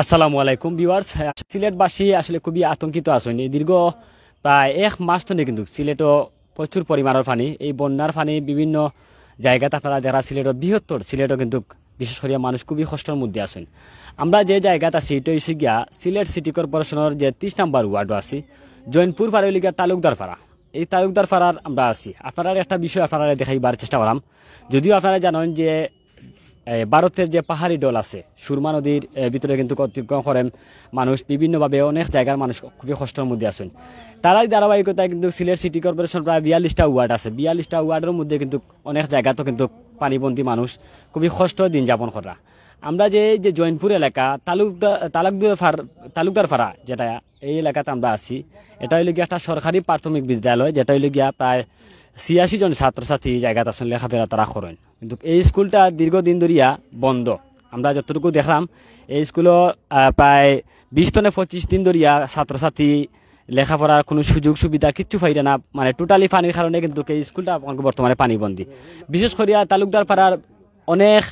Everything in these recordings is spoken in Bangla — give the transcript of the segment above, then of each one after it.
আসসালামু আলাইকুম ভিউয়ার্স। সিলেটবাসী আসলে খুবই আতঙ্কিত আছেন। এই দীর্ঘ প্রায় এক মাস ধরে কিন্তু সিলেটও প্রচুর পরিমাণের পানি, এই বন্যার পানি বিভিন্ন জায়গাতে আপনারা যারা সিলেটের বৃহত্তর সিলেটও কিন্তু বিশেষ করে মানুষ খুবই কষ্টের মধ্যে আছেন। আমরা যে জায়গাতে আছি এটা হচ্ছে গিয়া সিলেট সিটি কর্পোরেশনের যে 30 নম্বর ওয়ার্ডও আছি, জৈনপুর পাড়া তালুকদার পাড়া। এই তালুকদার পাড়ার আমরা আছি। আপনারা একটা বিষয় আপনারা দেখাইবার চেষ্টা করলাম। যদিও আপনারা জানেন যে ভারতের যে পাহাড়ি ডল আছে সুরমা নদীর ভিতরে কিন্তু অতিক্রম করেন মানুষ, বিভিন্নভাবে অনেক জায়গার মানুষ খুবই কষ্টের মধ্যে আছেন। তারাই ধারাবাহিকতায় কিন্তু সিলেট সিটি কর্পোরেশন প্রায় 42টা ওয়ার্ড আছে, 42টা ওয়ার্ডের মধ্যে কিন্তু অনেক জায়গাতে কিন্তু পানিবন্দী মানুষ খুবই কষ্ট দিন যাপন করা। আমরা যে জৈনপুর এলাকা তালুকদার পাড়া যেটা এই এলাকাতে আমরা আছি, এটা হইলে গিয়ে একটা সরকারি প্রাথমিক বিদ্যালয়, যেটা হইলে গিয়া প্রায় 86 জন ছাত্রছাত্রী জায়গাতে আসলে লেখাপড়া তারা করেন। কিন্তু এই স্কুলটা দীর্ঘদিন ধরিয়া বন্ধ। আমরা যতটুকু দেখলাম এই স্কুলও প্রায় 20 থেকে 25 দিন ধরিয়া ছাত্রছাত্রী লেখাপড়ার কোনো সুযোগ সুবিধা কিচ্ছু পাইরে না, মানে টোটালি পানির কারণে কিন্তু এই স্কুলটা বর্তমানে পানিবন্দী। বিশেষ করিয়া তালুকদার পাড়ার অনেক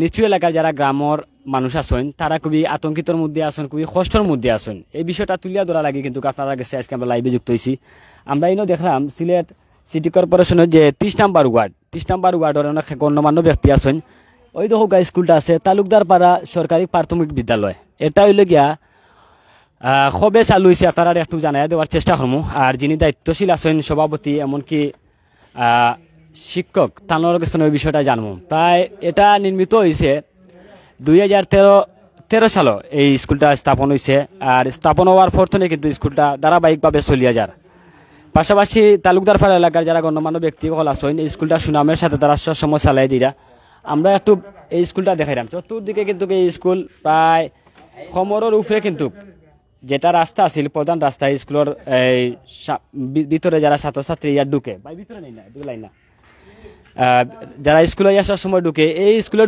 নিচু এলাকার যারা গ্রামের মানুষ আছেন তারা খুবই আতঙ্কিতর মধ্যে আছেন, খুবই কষ্টের মধ্যে আছেন। এই বিষয়টা তুলিয়া ধরা লাগে কিন্তু আপনারা গেছে আজকে আমরা লাইভে যুক্ত হয়েছি। আমরা এনে দেখলাম সিলেট সিটি কর্পোরেশনের যে 30 নম্বর ওয়ার্ডের অনেক গণ্যমান্য ব্যক্তি আছেন। ওই দেখো স্কুলটা আছে তালুকদার পাড়া সরকারি প্রাথমিক বিদ্যালয়। এটা হইলে গিয়া কবে চালু হয়েছে আপনারা একটু জানাই দেওয়ার চেষ্টা করবো। আর যিনি দায়িত্বশীল আছেন সভাপতি এমনকি শিক্ষক তানোর কাছে ওই বিষয়টা জানবো। প্রায় এটা নির্মিত হয়েছে 2013 সালে এই স্কুলটা স্থাপন হয়েছে। আর স্থাপন হওয়ার পর থেকে কিন্তু স্কুলটা ধারাবাহিকভাবে চলিয়া যায়। পাশাপাশি তালুকদার পাড়া এলাকার যারা গণ্যমান্য ব্যক্তি হল আছেন এই স্কুলটা সুনামের সাথে তারা সবসময় চালাই দিরা। আমরা একটু এই স্কুলটা দেখাইলাম। চতুর্দিকে কিন্তু এই স্কুল প্রায় খমরের উপরে কিন্তু যেটা রাস্তা আছিল প্রধান রাস্তা স্কুলের ভিতরে যারা ছাত্রছাত্রী ইয়ার ঢুকে বা ভিতরে নেই না ঢুকলাই না, যারা স্কুলে আসার সময় ঢুকে এই স্কুলে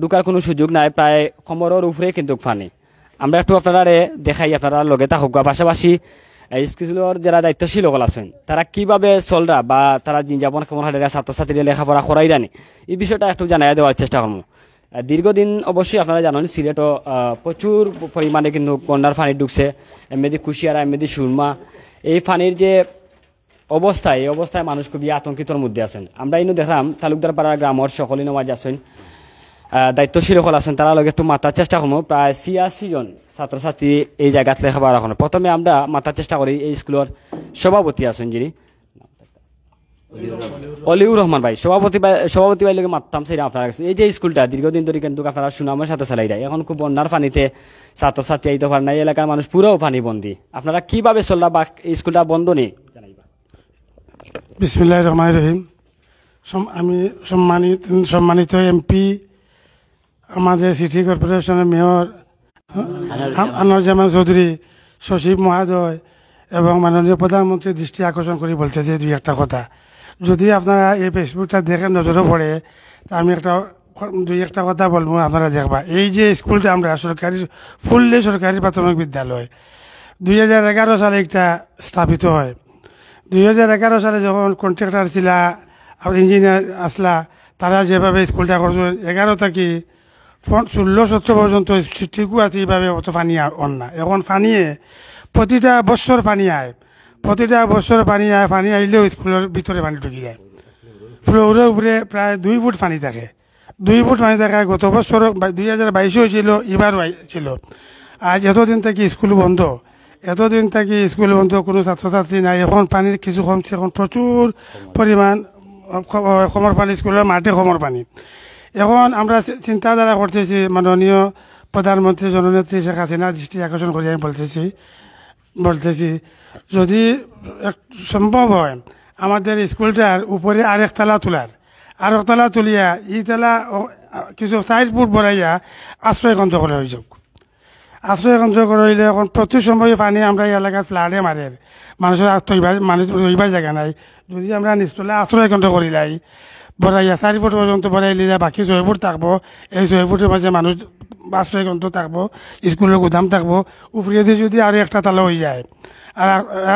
ঢুকার কোনো সুযোগ নাই, প্রায় খমরের উপরে কিন্তু ফানি। আমরা একটু আপনারা দেখাই, আপনারা লগে থাকুক। পাশাপাশি স্কুলের যারা দায়িত্বশীল হল আছেন তারা কিভাবে চলরা বা তারা জীবন কেমন হারে ছাত্রছাত্রীরা লেখাপড়া করাই জানি এই বিষয়টা একটু জানাই দেওয়ার চেষ্টা করবো। দীর্ঘদিন অবশ্যই আপনারা জানেন সিলেটও প্রচুর পরিমাণে কিন্তু বন্যার পানি ঢুকছে, এমনি কুশিয়ারা এমনি সুরমা। এই পানির যে অবস্থা, এই অবস্থায় মানুষ খুবই আতঙ্কিতর মধ্যে আছেন। আমরা ইনু দেখলাম তালুকদার পাড়ার গ্রামের সকলেই নমাজ আছেন, দায়িত্বশীল সকল আছেন, তারা লগে একটু মাতার চেষ্টা করবো। প্রায় 86 জন ছাত্রছাত্রী এই জায়গাতে লেখাপড়া করেন। প্রথমে আমরা মাতার চেষ্টা করি এই স্কুলের সভাপতি আছেন যিনি অলিউর রহমান ভাই, সভাপতি ভাই লোক মারতাম সেই আপনার কাছে। এই যে স্কুলটা দীর্ঘদিন ধরে কিন্তু আপনারা সুনামের সাথে চালাই দেয়, এখন খুব বন্যার পানিতে ছাত্রছাত্রী আইতে পারে না, এই এলাকার মানুষ পুরোও পানি বন্দী। আপনারা কিভাবে চললা বা এই স্কুলটা বন্ধ নেই? বিসমিল্লাহির রহমানির রহিম। আমি সম্মানিত এমপি, আমাদের সিটি কর্পোরেশনের মেয়র আনোয়ারুজ্জামান চৌধুরী, সচিব মহোদয় এবং মাননীয় প্রধানমন্ত্রীর দৃষ্টি আকর্ষণ করে বলছে যে দুই একটা কথা, যদি আপনারা এই ফেসবুকটা দেখে নজরে পড়ে তা আমি দুই একটা কথা বলবো, আপনারা দেখবা। এই যে স্কুলটা আমরা ফুললি সরকারি প্রাথমিক বিদ্যালয় 2011 সালে একটা স্থাপিত হয়। 2011 সালে যখন কন্ট্রাক্টর ছিলা আর ইঞ্জিনিয়ার আসলা, তারা যেভাবে স্কুলটা করছেন 11 থেকে 16-17 পর্যন্ত ঠিকও আছে, এইভাবে অত পানি অন না। এখন পানিয়ে প্রতিটা বছর পানি আয়, পানি আইলেও স্কুলের ভিতরে পানি ঢুকি যায়। ফ্লোরের উপরে প্রায় 2 ফুট পানি থাকে, গত বছর 2022 ছিল, এবার ছিল। আজ এতদিন থেকে স্কুল বন্ধ, কোনো ছাত্রছাত্রী নাই। এখন পানির কিছু কমছে, এখন প্রচুর পরিমাণ খমর পানি, স্কুলের মাঠে খমর পানি। এখন আমরা চিন্তাধারা করতেছি, মাননীয় প্রধানমন্ত্রী জননেত্রী শেখ হাসিনা দৃষ্টি আকর্ষণ করে আমি বলতেছি যদি সম্ভব হয় আমাদের স্কুলটার উপরে আরেকতলা তুলিয়া এই তলা কিছু 4 ফুট বড়াইয়া আশ্রয়কেন্দ্র করে হয়ে যাক। আশ্রয়কেন্দ্র করে হইলে এখন প্রতি সময় পানি আমরা এই এলাকার ফ্লাডে মারে, মানুষের মানুষ রইবার জায়গা নাই। যদি আমরা নিচতলা আশ্রয়কেন্দ্র করিলাই বড়াইয়া 4 ফুট পর্যন্ত বড়াই লিলে বাকি 6 ফুট থাকবো, এই 6 ফুটের মাঝে মানুষ আশ্রয়কেন্দ্র থাকবো, স্কুলের গুদাম থাকবো। উপরে দিয়ে যদি আরো একটা তালা হয়ে যায় আর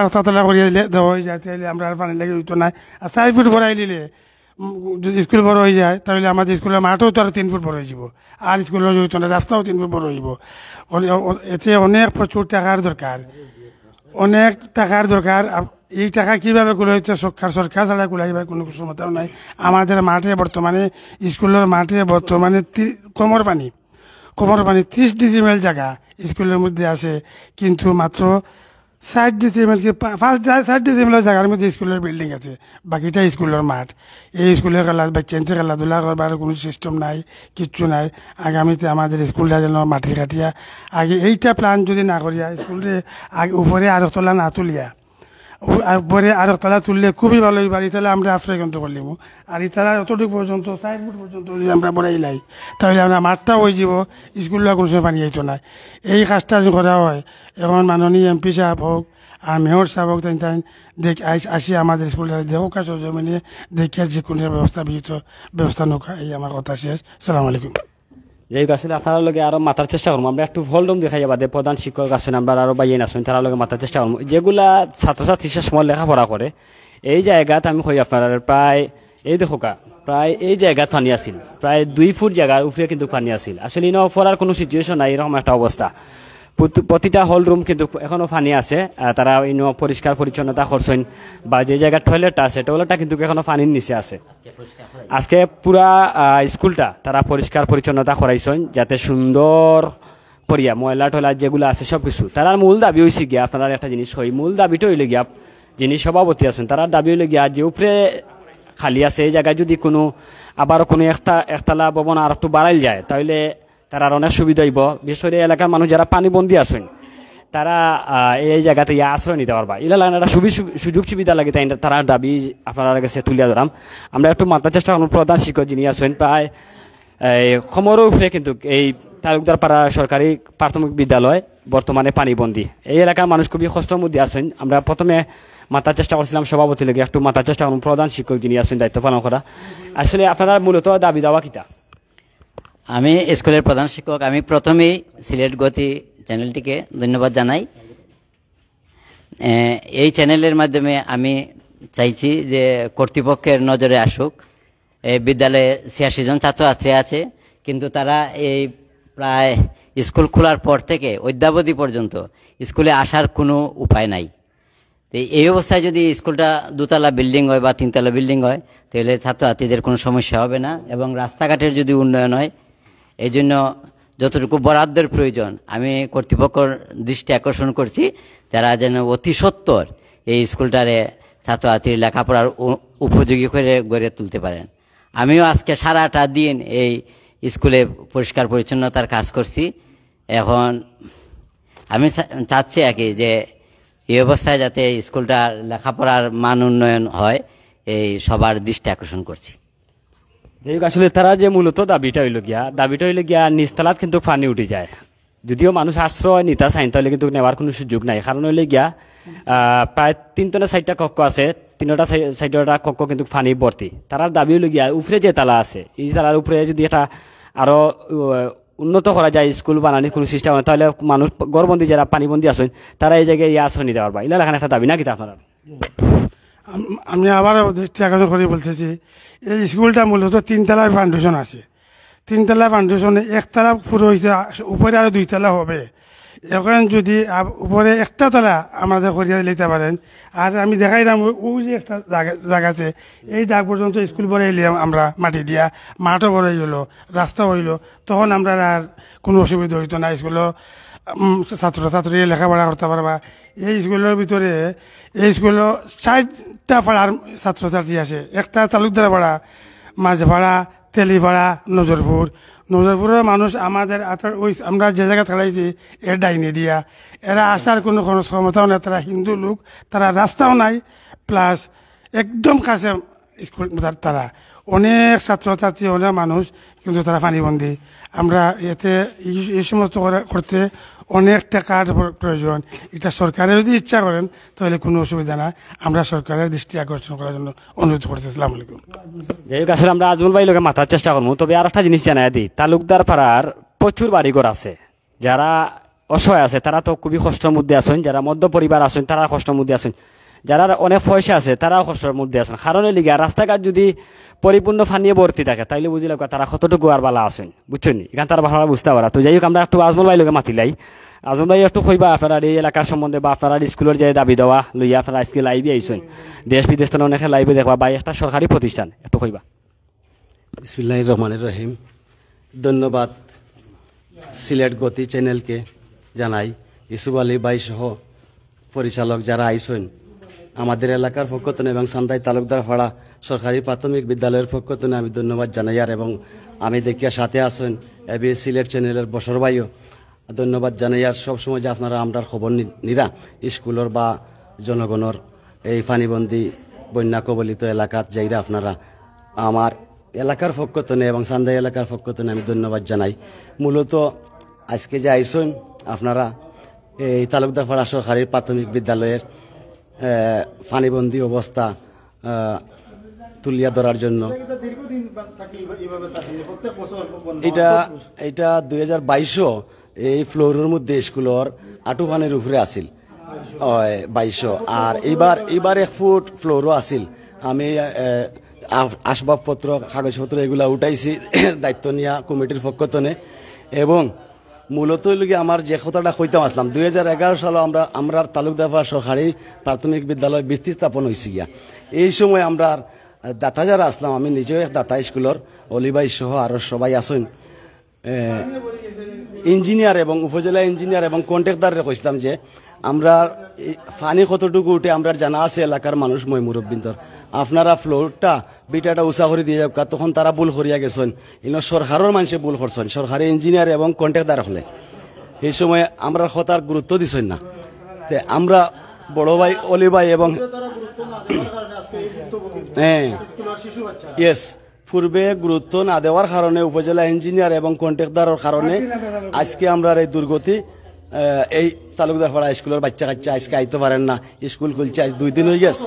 একটা তালা করিয়ে দেওয়া হয়ে যায়, তাহলে আমরা আর পানি লাগে হইতো না। আর 4 ফুট বড়াই দিলে যদি স্কুল বড় হয়ে যায় তাহলে আমাদের স্কুলের মাঠও তো আরো 3 ফুট বড় হয়ে যাব, আর স্কুলের জড়িত না, রাস্তাও 3 ফুট বড় হইব। এতে অনেক প্রচুর টাকার দরকার, অনেক টাকার দরকার। এই টাকা কিভাবে কুলে হইতে সরকার ছাড়া কুলাইবার কোনো ক্ষমতাও নাই। আমাদের মাঠে বর্তমানে, স্কুলের মাঠে বর্তমানে কোমর পানি 30 ডিসিমেল জায়গা স্কুলের মধ্যে আছে, কিন্তু মাত্র 60 ডিসিমেল কি 60 ডিসিমেলের জায়গার মধ্যে স্কুলের বিল্ডিং আছে, বাকিটা স্কুলের মাঠ। এই স্কুলের বাচ্চাদের খেলাধুলা করবার কোনো সিস্টেম নাই, কিচ্ছু নাই। আগামীতে আমাদের স্কুলটা যেন মাটি কাটিয়া আগে এইটা প্ল্যান যদি না করিয়া স্কুলে আগে উপরে আরো তলা না তুলিয়া, উপরে আরো তলা তুললে খুবই ভালো হইবার। ইতালা আমরা আশ্রয় কেন্দ্র করলিম, আর ইতালা অতটুকু পর্যন্ত 4 ফুট পর্যন্ত যদি আমরা বড়াইলাই তাহলে আমরা মাঠটা হয়ে যাব, স্কুলটা কোনো সময় পানি আইতো না। এই কাজটা যদি করা হয়, এখন মাননীয় এমপি সাহেব হোক আর মেয়র সাহেব হোক, আসি আমাদের স্কুলটা দেখো কাজ জমিনে দেখিয়া যে কোনো ব্যবস্থা নৌকা। এই আমার কথা শেষ। সালাম আলাইকুম। যাই হোক, আসলে আপনার লগে আরো মাথার চেষ্টা করবো। আমরা একটু হলডম দেখাই বাদে প্রধান শিক্ষক আছেন, আমরা আরো বাইন আছেন, তারা লগে মাথার চেষ্টা করবো। যেগুলা ছাত্রছাত্রী সময় লেখাপড়া করে এই জায়গাত আমি কই আপনার প্রায় এই দেখোকা প্রায় এই জায়গা পানি আছিল, প্রায় 2 ফুট জায়গার উপরে কিন্তু পানি আছিল। আসলে ইনো পড়ার কোনো সিচুয়েশন নাই, এরকম একটা অবস্থা। প্রতিটা হল রুম কিন্তু এখনো পানি আছে। তারা ইনো পরিষ্কার পরিচ্ছন্নতা করছেন, বা যে জায়গায় টয়লেটটা আছে টয়লেটটা কিন্তু এখনো পানির নিচে আছে। আজকে পুরা স্কুলটা তারা পরিষ্কার পরিচ্ছন্নতা করাইছেন, যাতে সুন্দর করিয়া ময়লা টয়লা যেগুলো আছে সবকিছু। তার মূল দাবি হয়েছে গিয়া, আপনার একটা জিনিস হই, মূল দাবিটা হইলে গিয়া যিনি সভাপতি আছেন তার দাবি হইলে গিয়া যে উপরে খালি আছে এই জায়গায় যদি কোনো আবার কোনো একতলা ভবন আর একটু বাড়াইল যায় তাহলে তার আর অনেক সুবিধা হইব। বিশেষ করে এলাকার মানুষ যারা পানিবন্দী আছেন তারা এই জায়গাতে আশ্রয় নিতে পারবা। এগুলা একটা সুযোগ সুবিধা লাগে, তাই তারা দাবি আপনার কাছে তুলিয়া ধরাম। আমরা একটু মাথার চেষ্টা করব। প্রধান শিক্ষক যিনি আছেন প্রায় খমরের উপরে কিন্তু এই তালুকদার পাড়া সরকারি প্রাথমিক বিদ্যালয় বর্তমানে পানিবন্দী। এই এলাকার মানুষ খুবই কষ্টের মধ্যে আছেন। আমরা প্রথমে মাথার চেষ্টা করছিলাম সভাপতি লেগে, একটু মাথার চেষ্টা করুন প্রধান শিক্ষক যিনি আছেন দায়িত্ব পালন করা। আসলে আপনারা মূলত দাবি দেওয়া কিতা? আমি স্কুলের প্রধান শিক্ষক। আমি প্রথমেই সিলেট গতি চ্যানেলটিকে ধন্যবাদ জানাই। এই চ্যানেলের মাধ্যমে আমি চাইছি যে কর্তৃপক্ষের নজরে আসুক। এই বিদ্যালয়ে 86 জন ছাত্রছাত্রী আছে, কিন্তু তারা এই প্রায় স্কুল খোলার পর থেকে অদ্যাবধি পর্যন্ত স্কুলে আসার কোনো উপায় নাই। তো এই অবস্থায় যদি স্কুলটা 2 তলা বিল্ডিং হয় বা 3 তলা বিল্ডিং হয় তাহলে ছাত্রছাত্রীদের কোনো সমস্যা হবে না, এবং রাস্তাঘাটের যদি উন্নয়ন হয়, এই জন্য যতটুকু বরাদ্দের প্রয়োজন আমি কর্তৃপক্ষের দৃষ্টি আকর্ষণ করছি, যারা যেন অতি সত্বর এই স্কুলটারে ছাত্রছাত্রীর লেখাপড়ার উপযোগী করে গড়ে তুলতে পারেন। আমিও আজকে সারাটা দিন এই স্কুলে পরিষ্কার পরিচ্ছন্নতার কাজ করছি। এখন আমি চাচ্ছি আর কি যে এই অবস্থায় যাতে স্কুলটার লেখাপড়ার মান উন্নয়ন হয়, এই সবার দৃষ্টি আকর্ষণ করছি। যাই হোক, আসলে তারা যে মূলত দাবিটা হইল গিয়া নিচতলাত কিন্তু পানি উঠে যায়। যদিও মানুষ আশ্রয় নিতে চাইন তাহলে কিন্তু নেওয়ার কোনো সুযোগ নাই। কারণ হইলে গিয়া প্রায় 3টা 4টা কক্ষ আছে, 3টা 4টা কক্ষ কিন্তু পানি ভর্তি। তার দাবি হইল গিয়া উপরে যে তালা আছে এই তালার উপরে যদি এটা আরো উন্নত করা যায়, স্কুল বানানোর কোনো সিস্টেম হয়, তাহলে মানুষ গড়বন্দি যারা পানিবন্দী আছেন তারা এই জায়গায় আশ্রয় নিতে পারবা। এগুলো এখানে একটা দাবি নাকি আপনারা? আমি আবার দৃষ্টি আকর্ষণ করে বলতেছি, এই স্কুলটা মূলত 3 তলার ফাউন্ডেশন আছে। 3 তলা ফাউন্ডেশনে 1 তলা পুরো হয়েছে, উপরে আরো 2 তলা হবে। এখন যদি উপরে 1টা তলা আমাদের করিয়া নিতে পারেন, আর আমি দেখাইলাম ওই যে একটা জায়গা আছে, এই দাগ পর্যন্ত স্কুল বড়াইলাম আমরা মাটি দিয়া, মাঠও বড়াই হইলো, রাস্তা হইলো, তখন আমরা আর কোনো অসুবিধা হইতো না। স্কুলও ছাত্রছাত্রী লেখাপড়া করতে পারবা। এই স্কুলের ভিতরে এই স্কুলও 4টা পাড়ার ছাত্রছাত্রী আছে। একটা তালুকদার পাড়া, মাঝপাড়া, তেলিপাড়া, নজরপুরের মানুষ আমাদের ওই আমরা যে জায়গা খেলাইছি এর ডাইনে দিয়া, এরা আসার কোনো ক্ষমতাও নেই। তারা হিন্দু লোক, তারা রাস্তাও নাই, প্লাস একদম কাছে স্কুল। তারা অনেক ছাত্রছাত্রী, অনেক মানুষ, কিন্তু তারা পানিবন্দী। আমরা এতে এই সমস্ত করতে অনেক টাকার প্রয়োজন। এটা সরকারের যদি ইচ্ছা করেন তাহলে কোনো অসুবিধা না। আমরা সরকারের দৃষ্টি আকর্ষণ করার জন্য অনুরোধ করছি। আসসালামু আলাইকুম। যাই হোক, আসলে আমরা আজমল ভাই লোকে মাথার চেষ্টা করবো। তবে আর একটা জিনিস জানাই দিই, তালুকদার পাড়ার প্রচুর বাড়িঘর আছে। যারা অসহায় আছে তারা তো খুবই কষ্টের মধ্যে আছেন, যারা মধ্য পরিবার আছেন তারা কষ্টের মধ্যে আছেন। যারা অনেক পয়সা আছে তারাও কষ্টের মধ্যে আছেন, কারণ লিগা রাস্তাঘাট যদি পরিপূর্ণ ফানিয়ে ভর্তি থাকে তাইলে বুঝি লাগবে তারা কতটুকু আর বালা আছেন, বুঝছেন? এখান তারা ভালো বুঝতে পারা। তো যাই হোক, আমরা একটু আজমল ভাই লোকে মাতিলাই। আজমল ভাই একটু কইবা আপনার এই এলাকার সম্বন্ধে বা আপনার স্কুলের যে দাবি দেওয়া লইয়া আপনারা আজকে লাইভে আইসেন, দেশ বিদেশ থেকে অনেকে লাইভে দেখবা বা একটা সরকারি প্রতিষ্ঠান, একটু কইবা। বিসমিল্লাহির রহমানির রহিম। ধন্যবাদ সিলেট গতি চ্যানেলকে জানাই, ইসুফ আলী ভাই সহ পরিচালক যারা আইসেন আমাদের এলাকার পক্ষ থেকে এবং সান্দাই তালুকদার পাড়া সরকারি প্রাথমিক বিদ্যালয়ের পক্ষ থেকে আমি ধন্যবাদ জানাই। আর এবং আমি দেখিয়া সাথে আসেন এবি সিলেট চ্যানেলের বসর ভাইও ধন্যবাদ জানাই। আর সবসময় যে আপনারা আমরার খবর নিরা স্কুলের বা জনগণের এই ফানিবন্দি বন্যা কবলিত এলাকাত যাইরা আপনারা আমার এলাকার পক্ষ থেকে এবং সান্দাই এলাকার পক্ষ থেকে আমি ধন্যবাদ জানাই। মূলত আজকে যে আইসেন আপনারা এই তালুকদারপাড়া সরকারি প্রাথমিক বিদ্যালয়ের ফানিবন্দি অবস্থা তুলিয়া ধরার জন্য। এটা 2022 এই ফ্লোরের মধ্যে স্কুলের আটুখানের উপরে আসিল 2200, আর এইবার 1 ফুট ফ্লোরও আসিল। আমি আসবাবপত্র কাগজপত্র এগুলা উঠাইছি দায়িত্ব নিয়া কমিটির পক্ষ থেকে। এবং মূলত আমার যে কথাটা কইতাম আসলাম 2011 সালে আমরা তালুকদারপাড়া সরকারি প্রাথমিক বিদ্যালয় বৃষ্টি স্থাপন হয়েছি গিয়া। এই সময় আমরা দাতা যারা আসলাম, আমি নিজেও এক দাতা স্কুলের, অলিবাই সহ আরো সবাই আসেন, ইঞ্জিনিয়ার এবং উপজেলা ইঞ্জিনিয়ার এবং কন্ট্রাক্টররে কইছিলাম যে আমরা ফানি কতটুকু উঠে আমরা জানা আছে এলাকার মানুষ মই মুরব্বিন্দর, আপনারা ফ্লোরটা বিটাটা উঁচা করে দিয়ে যাক। তখন তারা ভুল করিয়া গেছেন, ইনো সরকারের মানুষে ভুল করছেন, সরকারি ইঞ্জিনিয়ার এবং কন্ট্রাক্টর হলে এই সময় আমরা কথার গুরুত্ব দিছেন না। তে আমরা বড় ভাই অলি ভাই এবং ইয়েস পূর্বে গুরুত্ব না দেওয়ার কারণে উপজেলা ইঞ্জিনিয়ার এবং কন্ট্রাক্টরের কারণে আজকে আমরা এই দুর্গতি। এই তালুকদারপাড়া স্কুলের বাচ্চা কাচ্চা আজকে আইতে পারেন না, স্কুল খুলছে আজ 2 দিন হয়ে গেছে,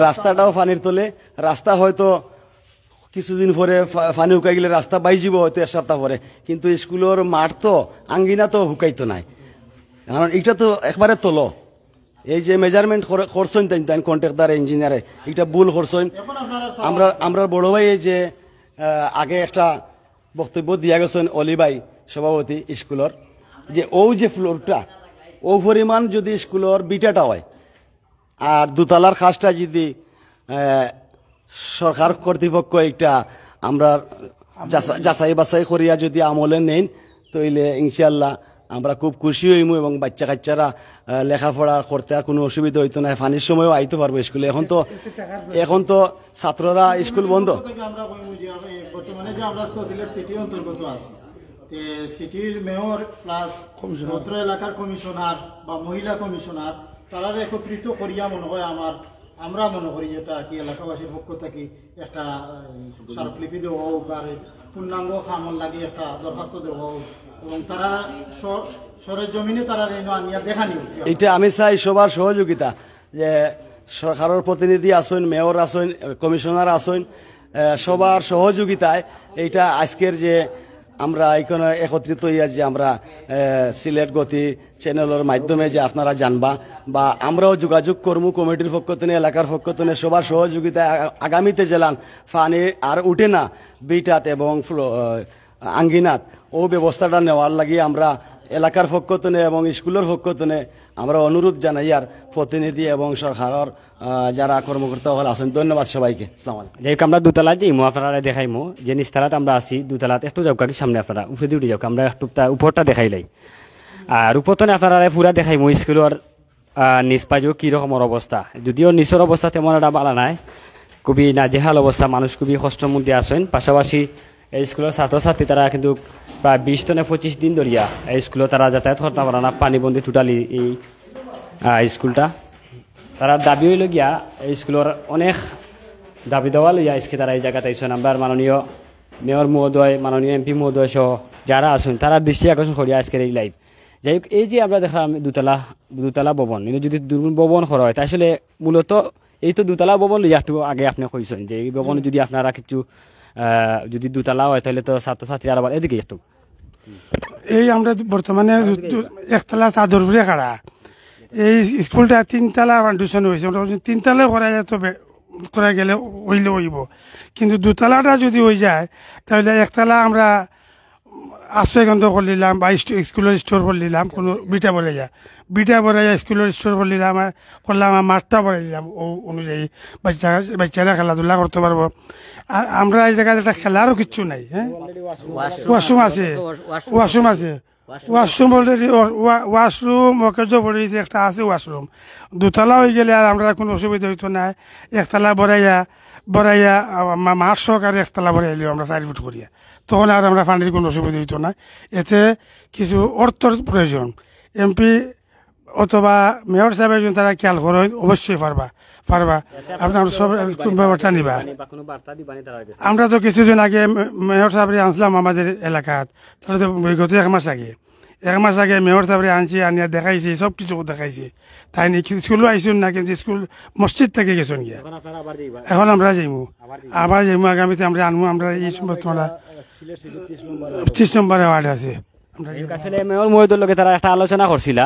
রাস্তাটাও পানির তলে। রাস্তা হয়তো কিছুদিন পরে পানি শুকাই গেলে রাস্তা বাইজিব হয়তো 1 সপ্তাহ পরে, কিন্তু স্কুলের মাঠ তো আঙ্গিনা তো শুকাইতো নাই, কারণ এটা তো একবারে তলো। এই যে মেজারমেন্ট করছেন তাই কন্ট্রাক্টর ইঞ্জিনিয়ারে এটা ভুল করছেন। আমরা বড় ভাই এই যে আগে একটা বক্তব্য দিয়া গেছেন অলি ভাই সভাপতি স্কুলের, যে যে ফ্লোরটা ও পরিমাণ যদি স্কুলের বিটাটা হয় আর দুতলার খাসটা যদি সরকার কর্তৃপক্ষ একটা আমরা যাচাই বাছাই করিয়া যদি আমলে নেন তাইলে ইনশাল্লাহ আমরা খুব খুশি হইমু এবং বাচ্চা কাচ্চারা লেখাপড়া করতে আর কোনো অসুবিধা হইতো না, ফানির সময়ও আইতে পারবো স্কুলে। এখন তো ছাত্ররা স্কুল বন্ধ। বর্তমানে যে আমরা সিলেট সিটির অন্তর্গত আছি, সিটির মেয়র প্লাস অত্র এলাকার কমিশনার বা মহিলা কমিশনার তারা একত্রিত করিয়া মনে হয় আমরা মনে করি যেটা কি এলাকাবাসীর পক্ষ থেকে একটা স্মারকলিপি দেওয়া হোক আর পূর্ণাঙ্গ খামল লাগে একটা দরখাস্ত দেওয়া হোক এবং তারা সরের জমিনে তারা আনিয়া দেখানি। এটা আমি চাই সবার সহযোগিতা, যে সরকারের প্রতিনিধি আসেন, মেয়র আসেন, কমিশনার আসেন, সবার সহযোগিতায় এইটা আজকের যে আমরা এখানে একত্রিত হইয়া যে আমরা সিলেট গতি চ্যানেলের মাধ্যমে যে আপনারা জানবা বা আমরাও যোগাযোগ করবো কমিটির পক্ষ থেকে এলাকার পক্ষ থেকে সবার সহযোগিতায় আগামীতে জেলান ফানি আর উঠে না বিটাত এবং আঙ্গিনাত ও ব্যবস্থাটা নেওয়ার লাগি আমরা এলাকার পক্ষ থেকে এবং স্কুলের পক্ষ থেকে আমরা অনুরোধ জানাই আর প্রতিনিধি এবং সরকারের যারা কর্মকর্তা হল আছেন। ধন্যবাদ সবাইকে। আসসালামু আলাইকুম। যাই হোক, আমরা দুতলায় যাইমো, আপনারা দেখাইমো যে নিচতলাত আমরা আছি, দুতলাত একটু যাও কাকি সামনে, আপনারা উপরে দিয়ে উঠে যাও, আমরা একটু উপরটা দেখাইলাই আর উপরতনে আপনারা পুরা দেখাইমো স্কুলের নিচ পাইও কীরকমের অবস্থা। যদিও নিচের অবস্থা তেমন একটা ভালো নাই, খুবই নাজেহাল অবস্থা, মানুষ খুবই কষ্টের মধ্যে আসেন। পাশাপাশি এই স্কুলের ছাত্রছাত্রী তারা কিন্তু প্রায় 20 থেকে 25 দিন ধরিয়া এই স্কুলে তারা যাতায়াত করতে পারে না, পানিবন্দি টোটালি এই স্কুলটা। তারা দাবি হইল গিয়া এই স্কুলের অনেক দাবি দেওয়া লইয়া আজকে তারা এই জায়গাতে আইসেন। আমরা মাননীয় মেয়র মহোদয়, মাননীয় এমপি মহোদয় সহ যারা আছেন তারা দৃষ্টি আকর্ষণ করিয়া আজকের এই লাইভ। যাই হোক, এই যে আমরা দেখলাম দুতলা ভবন, কিন্তু যদি দুর্গুণ ভবন করা হয় তাহলে মূলত এই তো দুতলা ভবন লইয়া একটু আগে আপনি কইছেন যে এই ভবন যদি আপনারা কিছু যদি দুতলা হয় তাহলে তো ছাত্রছাত্রী আবার এদিকে একটু এই আমরা বর্তমানে একতলা চাদর উপরে খাড়া, এই স্কুলটা 3 তলা ফাউন্ডেশন হয়েছে, আমরা বলছি 3 তলা করা যায়, তবে করা গেলে হইলে হইব, কিন্তু 2 তলাটা যদি হয়ে যায় তাহলে 1 তলা আমরা আশ্রয়কেন্দ্র করে নিলাম বা স্কুলের স্টোর করে নিলাম, কোনো বিটা বলে যায় স্কুলের স্টোর করে নিলাম, করলাম, মাঠটা বলে নিলাম, ও অনুযায়ী বাচ্চারা খেলাধুলা করতে পারবো। আর আমরা এই জায়গায় একটা খেলারও কিচ্ছু নাই। হ্যাঁ, ওয়াশরুম আছে, ওয়াশরুম অলরেডি, ওয়াশরুম অকেজ পড়ে দিয়েছে, একটা আছে ওয়াশরুম। 2 তলা হয়ে গেলে আর আমরা কোনো অসুবিধা হইতো না। 1 তলা বড়াইয়া মাঠ সহকারে 1 তলা বড়াইলে আমরা 4 ফুট করিয়া, তখন আর আমরা ফান্ডের কোনো অসুবিধা হইতো না। এতে কিছু অর্থর প্রয়োজন, এমপি অথবা মেয়র সাহেব একজন তারা খেয়াল করেন, অবশ্যই পারবা আপনার সব ব্যাপারটা নিবা। আমরা তো কিছুদিন আগে মেয়র সাহেবরে আনছিলাম আমাদের এলাকাত, তাহলে তো বিগত 1 মাস আগে মেয়র সাহেবরে আনছি, আনিয়া দেখাইছি, সব কিছু দেখাইছি। তাই নি স্কুলও আইসুন না, কিন্তু স্কুল মসজিদ থেকে গেছেন গিয়া, এখন আমরা যাইমু আগামীতে আমরা আনবো। আমরা এই বর্তমানে 30 নম্বরে ওয়ার্ড আছে। আসলে মেয়র মহোদয়ের লোকে তারা একটা আলোচনা করছিল,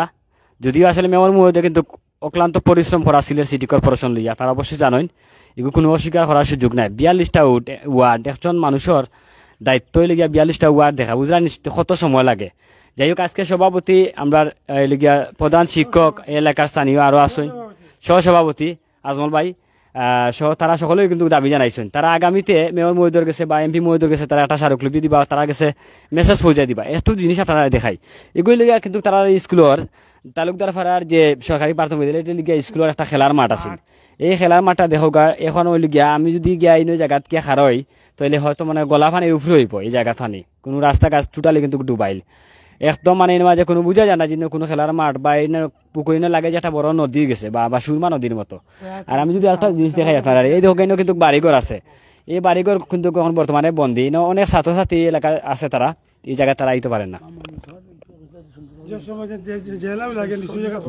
যদিও আসলে মেয়র মহোদয় কিন্তু অক্লান্ত পরিশ্রম করা সিলেট সিটি কর্পোরেশন লইয়া, আপনারা অবশ্যই জানেন, এগুলো কোনো অস্বীকার করার সুযোগ নাই। 42টা ওয়ার্ড, একজন মানুষের দায়িত্ব লিগিয়া 42টা ওয়ার্ড দেখা বুঝলা কত সময় লাগে। যাই হোক, আজকে সভাপতি আমরা লিগিয়া প্রধান শিক্ষক এলাকার স্থানীয় আরো আছেন, সহসভাপতি আজমল ভাই সহ তারা সকলেই কিন্তু দাবি জানাইছেন, তারা আগামীতে মেয়র মহোদয়ের গেছে বা এমপি মহোদয়ের গেছে তারা একটা স্মারকলিপি দিবা, তারা গেছে মেসেজ পৌঁছাই দিবা, একটু জিনিস আপনারা দেখাই। এগুলি লিগা কিন্তু তারা স্কুলের তালুকদার ফাড়ার যে সরকারি প্রাথমিক বিদ্যালয়, এটা লিগিয়া স্কুলের একটা খেলার মাঠ আছে। এই খেলার মাঠটা দেখো গা, এখন ওই লিগিয়া আমি যদি গিয়া এই জায়গাত কে খারই, তাহলে হয়তো মানে গলা ফানির উপরে হইব এই জায়গা ফানি, কোনো রাস্তা গাছ টোটালি কিন্তু ডুবাইল একদম, মানে এর মাঝে কোনো বুঝা যায় না যে কোনো খেলার মাঠ বা এই পুকুরি লাগে যে একটা বড় নদী গেছে বা সুরমা নদীর মতো। আর আমি যদি একটা জিনিস দেখাই আপনারা, এই দেখো কিন্তু বাড়িঘর আছে, এই বাড়িঘর কিন্তু এখন বর্তমানে বন্দী, অনেক ছাত্রছাত্রী এলাকা আছে, তারা এই জায়গায় তারা আইতে পারেন না।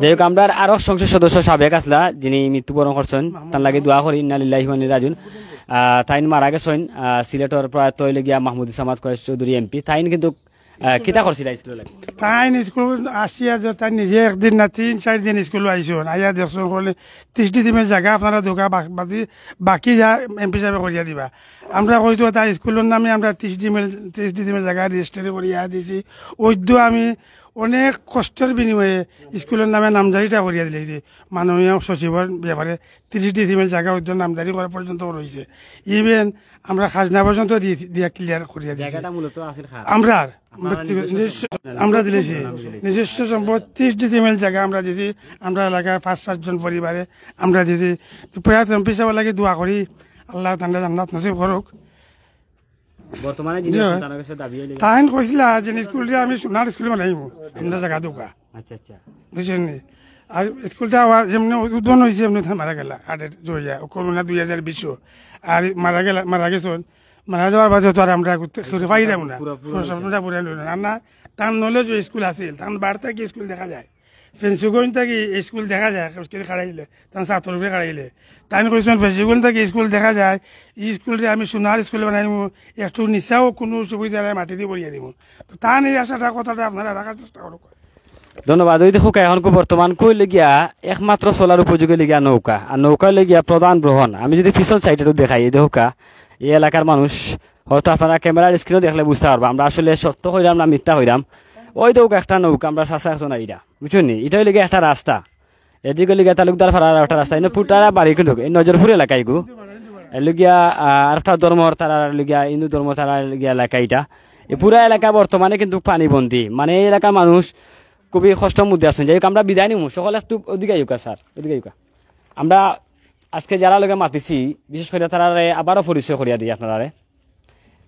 যাই হোক, আমরা আরো সংসদ সদস্য সাবেক আসলা যিনি মৃত্যুবরণ করছেন, তার লাগে দোয়া করি, ইন্না লিল্লাহি ওয়া ইন্না ইলাইহি রাজিউন। তাইন মারা গেছেন সিলেটর প্রয়াত গিয়া মাহমুদ সামাদ কয়েস চৌধুরী এমপি। তাইন কিন্তু কিতা করছিল স্কুল লাগে, তাই স্কুল আসিয়া তাই নিজে একদিন না 3-4 দিন স্কুল আইসুন, আইয়া দেখুন করলে 30 দিনের জায়গা আপনারা দোকা বাকি যা এমপি সাহেব করিয়া দিবা। আমরা হয়তো তার স্কুলের নামে আমরা 30 দিনের জায়গা রেজিস্ট্রি করিয়া দিছি, ওইদ্য আমি অনেক কষ্টের বিনিময়ে স্কুলের নামে নামজারিটা করিয়া দিলে, মাননীয় সচিবের ব্যাপারে 30 দিনের জায়গা ওইদ্য নামজারি করা পর্যন্ত রয়েছে। ইভেন আমরা খাজনা পর্যন্ত দিয়া ক্লিয়ার করিয়া দিয়েছি। আমরা দিলেছি নিজস্ব সম্পদ 30 ডিসিমেল জায়গা আমরা দিছি, আমরা এলাকার 5-7 জন পরিবারে আমরা দিছি। প্রয়াত এমপি সাহেব লাগে দোয়া করি, আল্লাহ তাআলা জান্নাত নসিব করুক। বর্তমানে তাই কইছিল যে স্কুলটা আমি সোনার স্কুলে বানাইব, আমরা জায়গা দোকা। আচ্ছা আচ্ছা, বুঝছেন। আর স্কুলটা যেমনি উদ্বোধন হয়েছে এমনি মারা গেলা আটের জয়া করোনা 2020 আর মারা গেছেন। মারা যাওয়ার বাদে তো আর আমরা পাইলাম না, পুরা না তার নলেজ স্কুল আছিল, তার বার থেকে স্কুল দেখা যায়, ফেন্সিগঞ্জ থেকে স্কুল দেখা যায়, খাড়াইলে তার ছাত্র খাড়াইলে তাই কইছেন ফেন্সিগঞ্জ থেকে স্কুল দেখা যায়, স্কুলটা আমি সোনার স্কুলে বানাইব, একটু নিচাও কোনো সুবিধা নাই, মাটি দিয়ে বলিয়ে দিব। তো তা নিয়ে আসাটা কথাটা আপনারা রাখার চেষ্টা করুক। ধন্যবাদ। ওই দেখো এখন বর্তমান কই লেগিয়া একমাত্র চলার উপযোগী লেগিয়া নৌকা, আর নৌকা লেগিয়া প্রধান গ্রহণ। আমি যদি পিছন সাইডে দেখাই, এই দেখোকা এই এলাকার মানুষ হয়তো আপনারা ক্যামেরার স্ক্রিনে দেখলে বুঝতে পারবো আমরা আসলে সত্য হইলাম না মিথ্যা হইলাম। ওই দেখো একটা নৌকা, আমরা চাষা আসো না, এটা বুঝছেন নি, এটাই লেগে একটা রাস্তা, এদিকে লেগে তালুকদার ফাড়ার একটা রাস্তা, এনে পুটারা বাড়ি কিন্তু এই নজরপুর এলাকা এগু লুগিয়া আর একটা ধর্মর তারা লুগিয়া হিন্দু ধর্ম তারা লুগিয়া এলাকা, এটা এই পুরা এলাকা বর্তমানে কিন্তু পানিবন্দী, মানে এই এলাকার মানুষ খুবই কষ্টের মধ্যে আছেন। যাই হোক, আমরা বিদায় নিব, সকলে একটু ওদিকে আইকা স্যার, ওদিকে আইকা। আমরা আজকে যারা লোকে মাতিছি বিশেষ করে তারা আবারও পরিচয় করিয়া দিই আপনারা,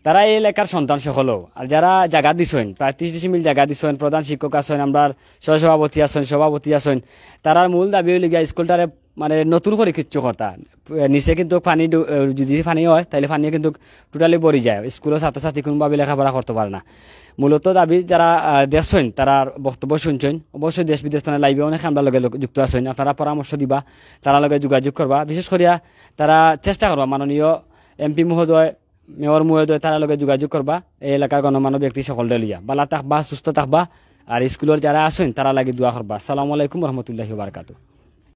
তারা এই এলাকার সন্তান সকলও, আর যারা জায়গা দিছেন প্রায় 30 ডিসিমিল জায়গা দিছেন, প্রধান শিক্ষক আছেন, আমরা সহসভাপতি আছেন, সভাপতি আছেন, তারার মূল দাবি হইলে গিয়া স্কুলটারে মানে নতুন করে কিচ্ছু কর্তা নিচে কিন্তু পানি যদি পানি হয় তাহলে পানি কিন্তু টোটালি বড়ি যায়, স্কুলের ছাত্রছাত্রী কোনোভাবে লেখাপড়া করতে পারে না। মূলত দাবি যারা দেখছেন তারা বক্তব্য শুনছেন, অবশ্যই দেশ বিদেশ লাইভে অনেক আমরা লগে যুক্ত আছেন, আপনারা পরামর্শ দিবা, তারা লগে যোগাযোগ করবা, বিশেষ করিয়া তারা চেষ্টা করবা মাননীয় এমপি মহোদয়, মেয়র মহোদয়, তারা লগে যোগাযোগ করবা, এই এলাকার গণমান্য ব্যক্তি সকলরে লিয়া বালা থাকবা, সুস্থ থাকবা, আর স্কুলের যারা আসেন তারা লাগি দোয়া করবা। আসসালামু আলাইকুম রহমতুল্লাহি বারকাতু।